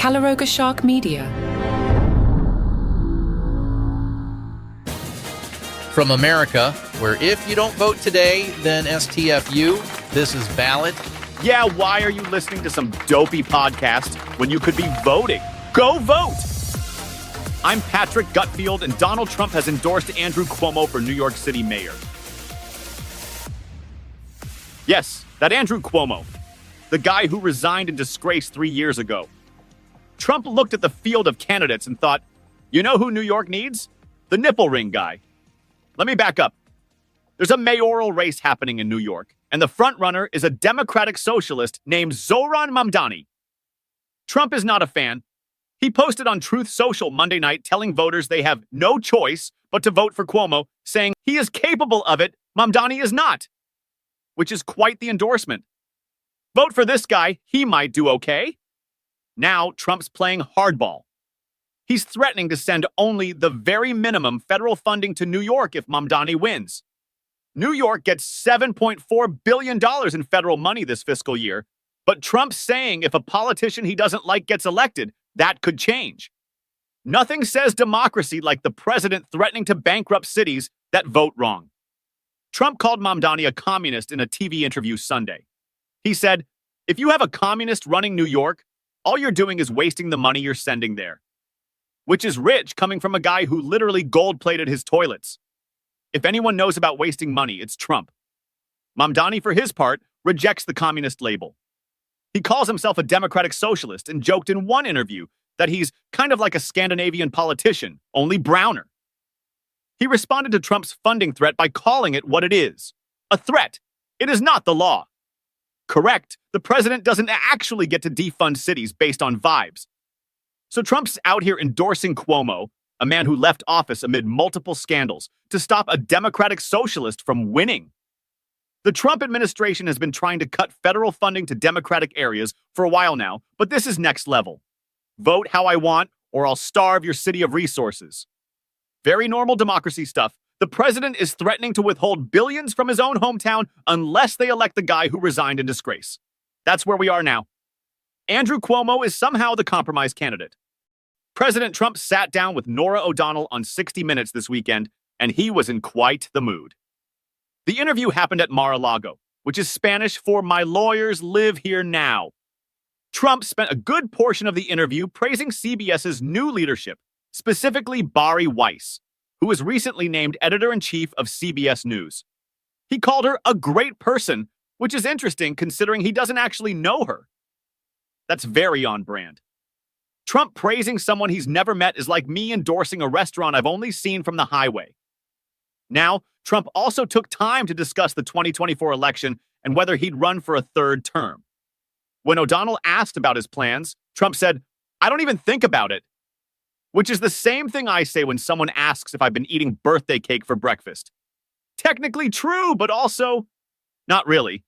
Calaroga Shark Media. From America, where if you don't vote today, then STFU, this is Ballot. Yeah, why are you listening to some dopey podcast when you could be voting? Go vote! I'm Patrick Gutfield, and Donald Trump has endorsed Andrew Cuomo for New York City mayor. Yes, that Andrew Cuomo, the guy who resigned in disgrace 3 years ago. Trump looked at the field of candidates and thought, you know who New York needs? The nipple ring guy. Let me back up. There's a mayoral race happening in New York, and the frontrunner is a Democratic socialist named Zohran Mamdani. Trump is not a fan. He posted on Truth Social Monday night telling voters they have no choice but to vote for Cuomo, saying he is capable of it, Mamdani is not, which is quite the endorsement. Vote for this guy, he might do okay. Now Trump's playing hardball. He's threatening to send only the very minimum federal funding to New York if Mamdani wins. New York gets $7.4 billion in federal money this fiscal year, but Trump's saying if a politician he doesn't like gets elected, that could change. Nothing says democracy like the president threatening to bankrupt cities that vote wrong. Trump called Mamdani a communist in a TV interview Sunday. He said, if you have a communist running New York, all you're doing is wasting the money you're sending there. Which is rich coming from a guy who literally gold-plated his toilets. If anyone knows about wasting money, it's Trump. Mamdani, for his part, rejects the communist label. He calls himself a democratic socialist and joked in one interview that he's kind of like a Scandinavian politician, only browner. He responded to Trump's funding threat by calling it what it is, a threat. It is not the law. Correct, the president doesn't actually get to defund cities based on vibes. So Trump's out here endorsing Cuomo, a man who left office amid multiple scandals, to stop a democratic socialist from winning. The Trump administration has been trying to cut federal funding to democratic areas for a while now, but this is next level. Vote how I want, or I'll starve your city of resources. Very normal democracy stuff. The president is threatening to withhold billions from his own hometown unless they elect the guy who resigned in disgrace. That's where we are now. Andrew Cuomo is somehow the compromise candidate. President Trump sat down with Norah O'Donnell on 60 Minutes this weekend, and he was in quite the mood. The interview happened at Mar-a-Lago, which is Spanish for "my lawyers live here now." Trump spent a good portion of the interview praising CBS's new leadership, specifically Bari Weiss, who was recently named editor-in-chief of CBS News. He called her a great person, which is interesting considering he doesn't actually know her. That's very on brand. Trump praising someone he's never met is like me endorsing a restaurant I've only seen from the highway. Now, Trump also took time to discuss the 2024 election and whether he'd run for a third term. When O'Donnell asked about his plans, Trump said, "I don't even think about it," which is the same thing I say when someone asks if I've been eating birthday cake for breakfast. Technically true, but also not really.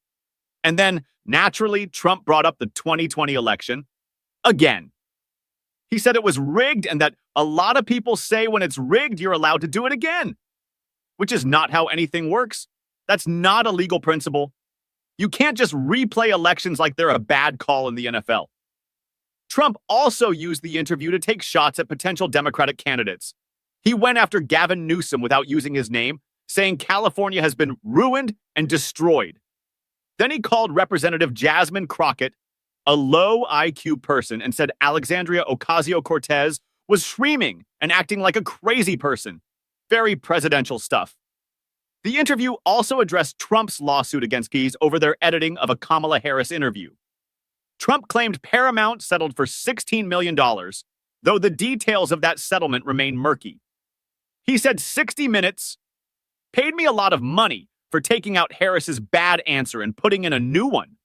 And then, naturally, Trump brought up the 2020 election again. He said it was rigged and that a lot of people say when it's rigged, you're allowed to do it again, which is not how anything works. That's not a legal principle. You can't just replay elections like they're a bad call in the NFL. Trump also used the interview to take shots at potential Democratic candidates. He went after Gavin Newsom without using his name, saying California has been ruined and destroyed. Then he called Representative Jasmine Crockett a low IQ person and said Alexandria Ocasio-Cortez was screaming and acting like a crazy person. Very presidential stuff. The interview also addressed Trump's lawsuit against Keys over their editing of a Kamala Harris interview. Trump claimed Paramount settled for $16 million, though the details of that settlement remain murky. He said 60 Minutes paid me a lot of money for taking out Harris's bad answer and putting in a new one.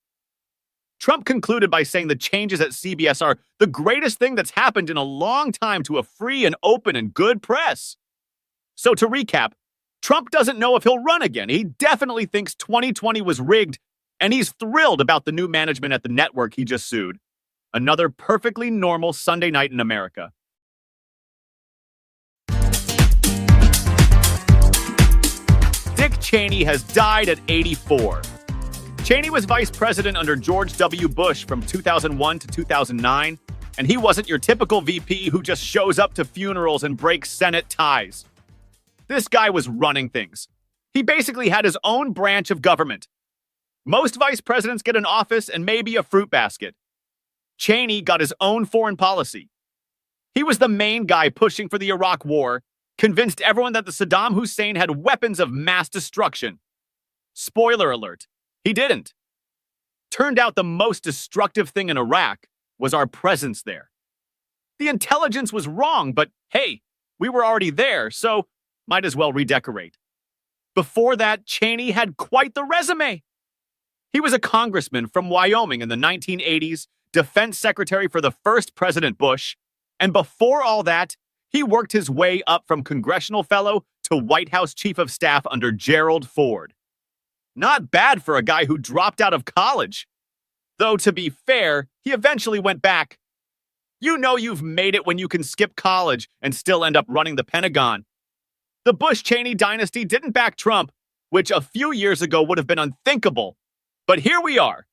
Trump concluded by saying the changes at CBS are the greatest thing that's happened in a long time to a free and open and good press. So to recap, Trump doesn't know if he'll run again. He definitely thinks 2020 was rigged, and he's thrilled about the new management at the network he just sued. Another perfectly normal Sunday night in America. Dick Cheney has died at 84. Cheney was vice president under George W. Bush from 2001 to 2009. And he wasn't your typical VP who just shows up to funerals and breaks Senate ties. This guy was running things. He basically had his own branch of government. Most vice presidents get an office and maybe a fruit basket. Cheney got his own foreign policy. He was the main guy pushing for the Iraq War, convinced everyone that the Saddam Hussein had weapons of mass destruction. Spoiler alert, he didn't. Turned out the most destructive thing in Iraq was our presence there. The intelligence was wrong, but hey, we were already there, so might as well redecorate. Before that, Cheney had quite the resume. He was a congressman from Wyoming in the 1980s, defense secretary for the first President Bush, and before all that, he worked his way up from congressional fellow to White House chief of staff under Gerald Ford. Not bad for a guy who dropped out of college. Though, to be fair, he eventually went back. You know you've made it when you can skip college and still end up running the Pentagon. The Bush-Cheney dynasty didn't back Trump, which a few years ago would have been unthinkable. But here we are.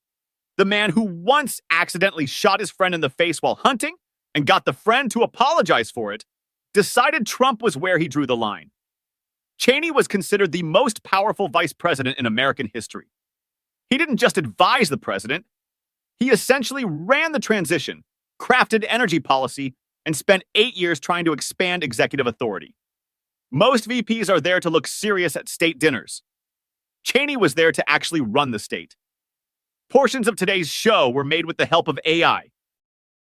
The man who once accidentally shot his friend in the face while hunting and got the friend to apologize for it, decided Trump was where he drew the line. Cheney was considered the most powerful vice president in American history. He didn't just advise the president. He essentially ran the transition, crafted energy policy, and spent 8 years trying to expand executive authority. Most VPs are there to look serious at state dinners. Cheney was there to actually run the state. Portions of today's show were made with the help of AI.